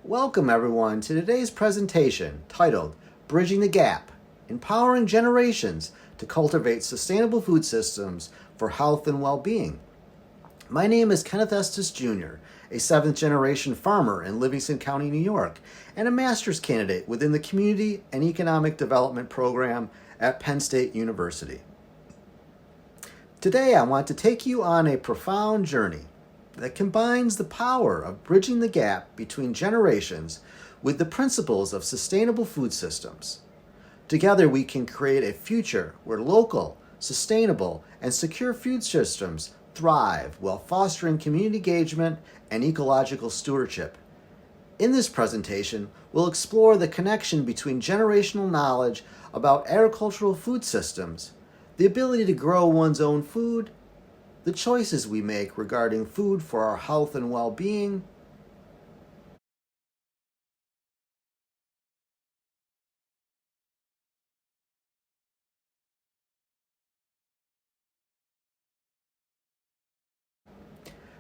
Welcome everyone to today's presentation titled Bridging the Gap, Empowering Generations to Cultivate Sustainable Food Systems for Health and Well-Being. My name is Kenneth Estes Jr., a seventh generation farmer in Livingston County, New York, and a master's candidate within the Community and Economic Development Program at Penn State University. Today I want to take you on a profound journey that combines the power of bridging the gap between generations with the principles of sustainable food systems. Together we can create a future where local, sustainable, and secure food systems thrive while fostering community engagement and ecological stewardship. In this presentation, we'll explore the connection between generational knowledge about agricultural food systems, the ability to grow one's own food, the choices we make regarding food for our health and well-being,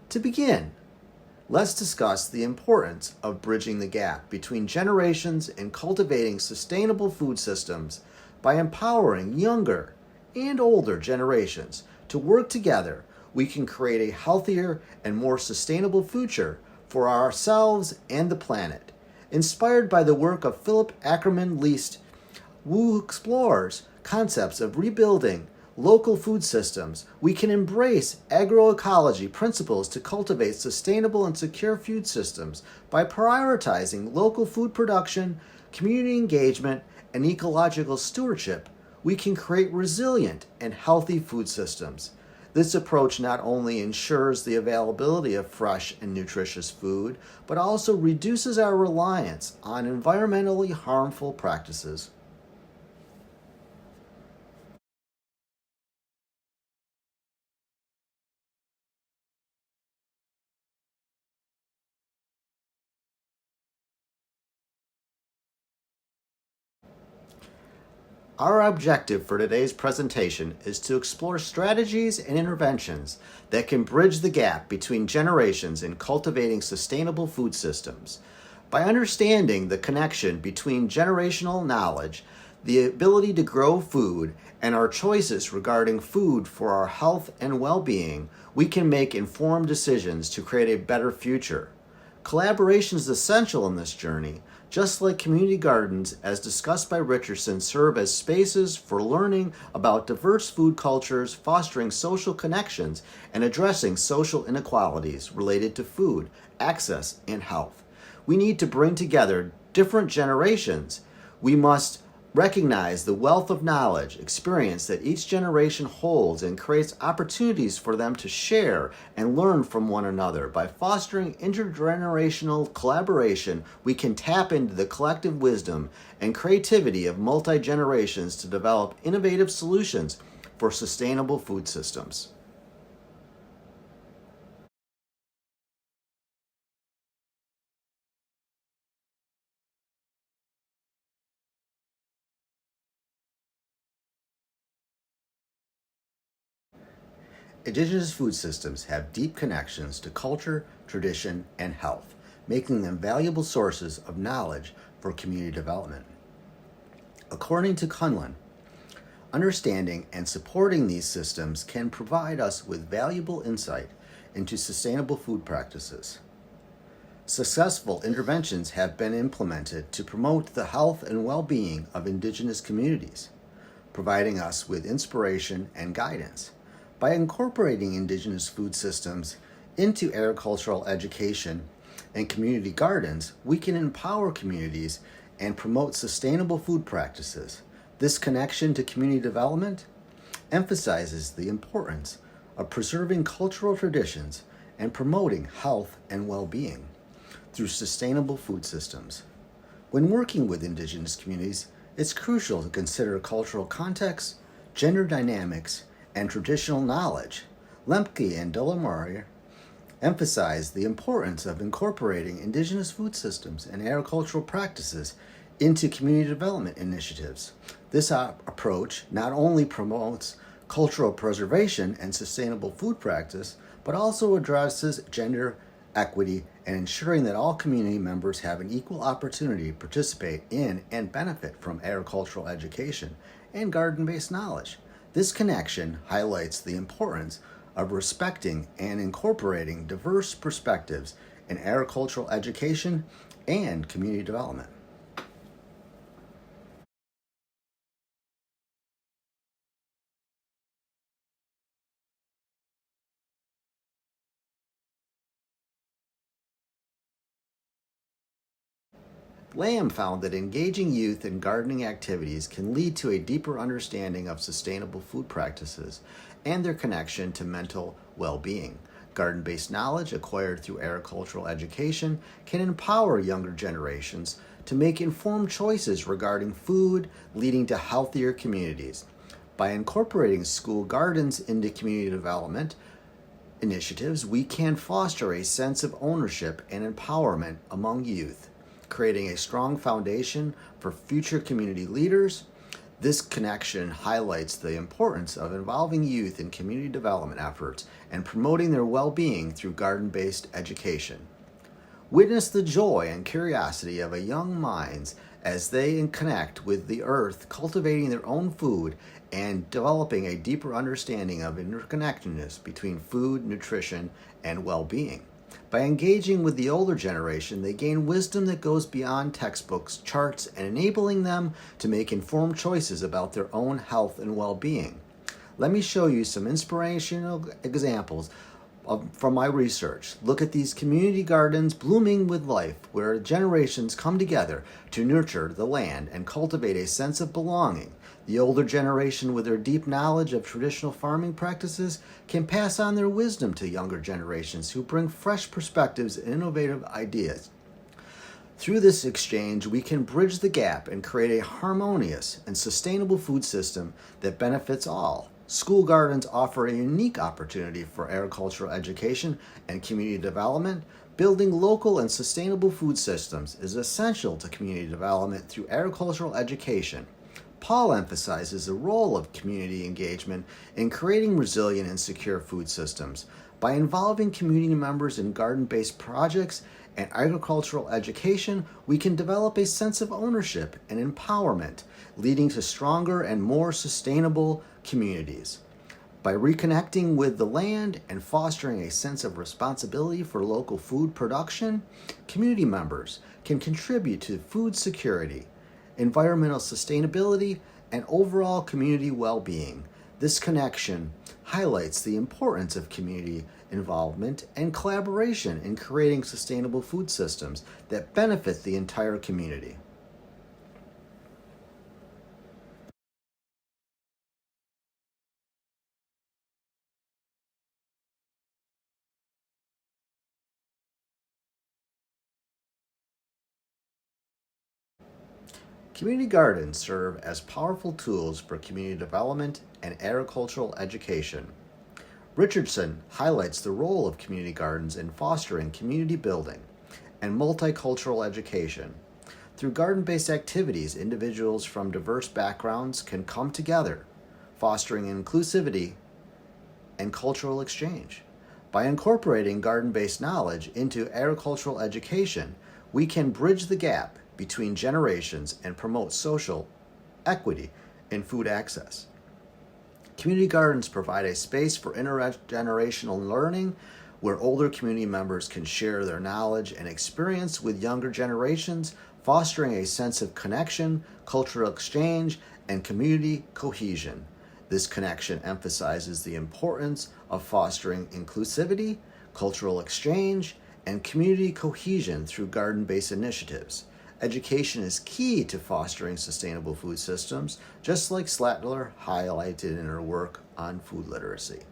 To begin, let's discuss the importance of bridging the gap between generations in cultivating sustainable food systems by empowering younger and older generations to work together. We can create a healthier and more sustainable future for ourselves and the planet. Inspired by the work of Philip Ackerman Leist, who explores concepts of rebuilding local food systems, we can embrace agroecology principles to cultivate sustainable and secure food systems by prioritizing local food production, community engagement, and ecological stewardship. We can create resilient and healthy food systems. This approach not only ensures the availability of fresh and nutritious food, but also reduces our reliance on environmentally harmful practices. Our objective for today's presentation is to explore strategies and interventions that can bridge the gap between generations in cultivating sustainable food systems. By understanding the connection between generational knowledge, the ability to grow food, and our choices regarding food for our health and well-being, we can make informed decisions to create a better future. Collaboration is essential in this journey. Just like community gardens, as discussed by Richardson, serve as spaces for learning about diverse food cultures, fostering social connections, and addressing social inequalities related to food, access, and health. We need to bring together different generations. We must recognize the wealth of knowledge, experience that each generation holds and creates opportunities for them to share and learn from one another. By fostering intergenerational collaboration, we can tap into the collective wisdom and creativity of multi-generations to develop innovative solutions for sustainable food systems. Indigenous food systems have deep connections to culture, tradition, and health, making them valuable sources of knowledge for community development. According to Cunlin, understanding and supporting these systems can provide us with valuable insight into sustainable food practices. Successful interventions have been implemented to promote the health and well-being of Indigenous communities, providing us with inspiration and guidance. By incorporating Indigenous food systems into agricultural education and community gardens, we can empower communities and promote sustainable food practices. This connection to community development emphasizes the importance of preserving cultural traditions and promoting health and well-being through sustainable food systems. When working with Indigenous communities, it's crucial to consider cultural context, gender dynamics, and traditional knowledge. Lemke and Delamare emphasize the importance of incorporating Indigenous food systems and agricultural practices into community development initiatives. This approach not only promotes cultural preservation and sustainable food practice, but also addresses gender equity, and ensuring that all community members have an equal opportunity to participate in and benefit from agricultural education and garden based knowledge. This connection highlights the importance of respecting and incorporating diverse perspectives in agricultural education and community development. Lamb found that engaging youth in gardening activities can lead to a deeper understanding of sustainable food practices and their connection to mental well being. Garden based knowledge acquired through agricultural education can empower younger generations to make informed choices regarding food, leading to healthier communities. By incorporating school gardens into community development initiatives, we can foster a sense of ownership and empowerment among youth, creating a strong foundation for future community leaders. This connection highlights the importance of involving youth in community development efforts and promoting their well being through garden based education. Witness the joy and curiosity of a young minds as they connect with the earth, cultivating their own food and developing a deeper understanding of interconnectedness between food, nutrition, and well being. By engaging with the older generation, they gain wisdom that goes beyond textbooks, charts, and enabling them to make informed choices about their own health and well being. Let me show you some inspirational examples from my research. Look at these community gardens blooming with life, where generations come together to nurture the land and cultivate a sense of belonging. The older generation, with their deep knowledge of traditional farming practices, can pass on their wisdom to younger generations who bring fresh perspectives and innovative ideas. Through this exchange, we can bridge the gap and create a harmonious and sustainable food system that benefits all. School gardens offer a unique opportunity for agricultural education and community development. Building local and sustainable food systems is essential to community development through agricultural education. Paul emphasizes the role of community engagement in creating resilient and secure food systems. By involving community members in garden-based projects and agricultural education, we can develop a sense of ownership and empowerment, leading to stronger and more sustainable communities. By reconnecting with the land and fostering a sense of responsibility for local food production, community members can contribute to food security, environmental sustainability, and overall community well-being. This connection highlights the importance of community involvement and collaboration in creating sustainable food systems that benefit the entire community. Community gardens serve as powerful tools for community development and agricultural education. Richardson highlights the role of community gardens in fostering community building and multicultural education. Through garden based activities, individuals from diverse backgrounds can come together, fostering inclusivity and cultural exchange. By incorporating garden based knowledge into agricultural education, we can bridge the gap between generations and promote social equity in food access. Community gardens provide a space for intergenerational learning where older community members can share their knowledge and experience with younger generations, fostering a sense of connection, cultural exchange, and community cohesion. This connection emphasizes the importance of fostering inclusivity, cultural exchange, and community cohesion through garden-based initiatives. Education is key to fostering sustainable food systems, just like Slatler highlighted in her work on food literacy.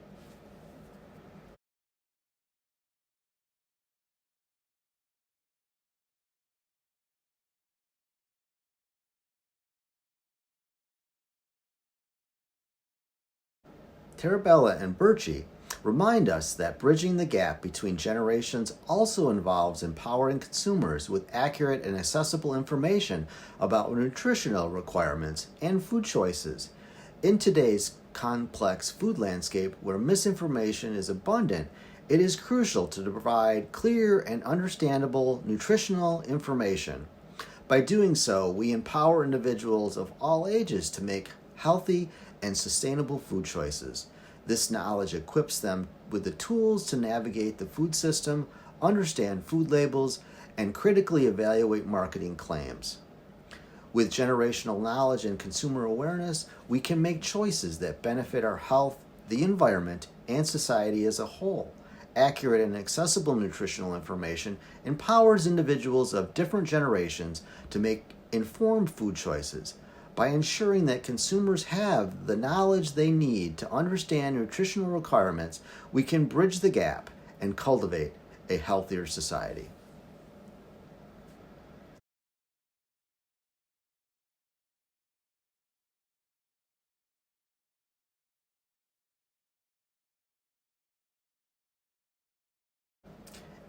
Tarabella and Birchie remind us that bridging the gap between generations also involves empowering consumers with accurate and accessible information about nutritional requirements and food choices. In today's complex food landscape where misinformation is abundant, it is crucial to provide clear and understandable nutritional information. By doing so, we empower individuals of all ages to make healthy and sustainable food choices. This knowledge equips them with the tools to navigate the food system, understand food labels, and critically evaluate marketing claims. With generational knowledge and consumer awareness, we can make choices that benefit our health, the environment, and society as a whole. Accurate and accessible nutritional information empowers individuals of different generations to make informed food choices. By ensuring that consumers have the knowledge they need to understand nutritional requirements, we can bridge the gap and cultivate a healthier society.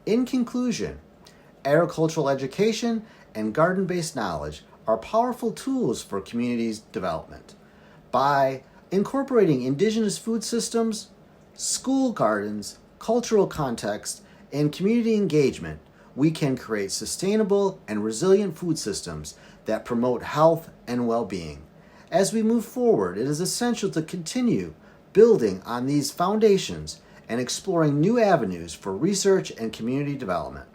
In conclusion, agricultural education and garden based knowledge are powerful tools for communities' development. By incorporating indigenous food systems, school gardens, cultural context, and community engagement, we can create sustainable and resilient food systems that promote health and well being. As we move forward, it is essential to continue building on these foundations and exploring new avenues for research and community development.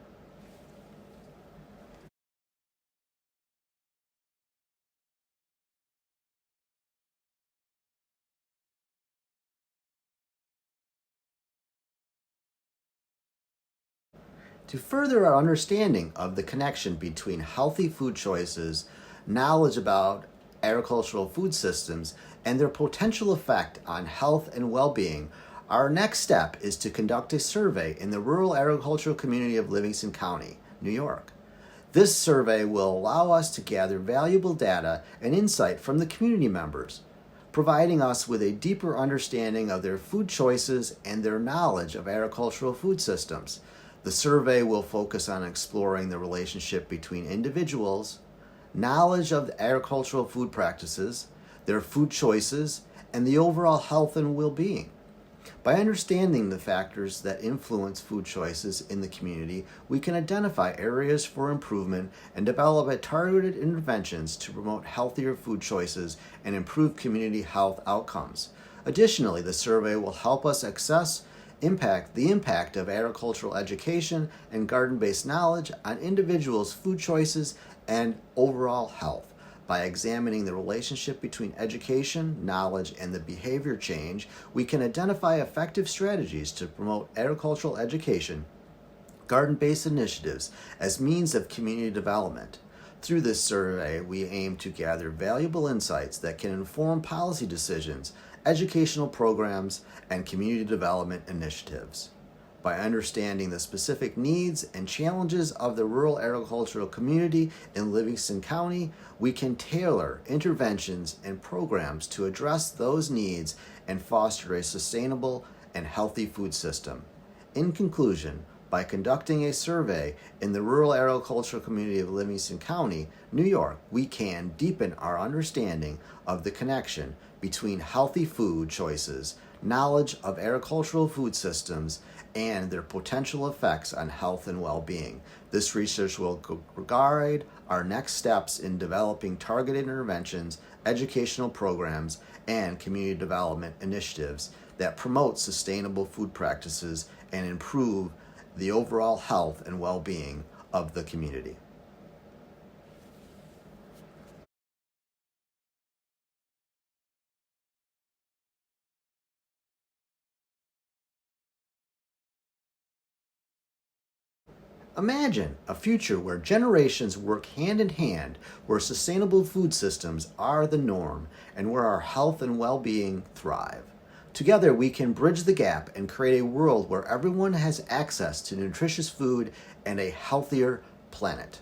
To further our understanding of the connection between healthy food choices, knowledge about agricultural food systems, and their potential effect on health and well being, our next step is to conduct a survey in the rural agricultural community of Livingston County, New York. This survey will allow us to gather valuable data and insight from the community members, providing us with a deeper understanding of their food choices and their knowledge of agricultural food systems. The survey will focus on exploring the relationship between individuals, knowledge of agricultural food practices, their food choices, and the overall health and well being. By understanding the factors that influence food choices in the community, we can identify areas for improvement and develop targeted interventions to promote healthier food choices and improve community health outcomes. Additionally, the survey will help us assess the impact of agricultural education and garden-based knowledge on individuals' food choices and overall health. By examining the relationship between education, knowledge, and the behavior change, we can identify effective strategies to promote agricultural education, garden-based initiatives as means of community development. Through this survey, we aim to gather valuable insights that can inform policy decisions, educational programs, and community development initiatives. By understanding the specific needs and challenges of the rural agricultural community in Livingston County, we can tailor interventions and programs to address those needs and foster a sustainable and healthy food system. In conclusion, by conducting a survey in the rural agricultural community of Livingston County, New York, we can deepen our understanding of the connection between healthy food choices, knowledge of agricultural food systems, and their potential effects on health and well-being. This research will guide our next steps in developing targeted interventions, educational programs, and community development initiatives that promote sustainable food practices and improve the overall health and well-being of the community. Imagine a future where generations work hand in hand, where sustainable food systems are the norm, and where our health and well-being thrive. Together, we can bridge the gap and create a world where everyone has access to nutritious food and a healthier planet.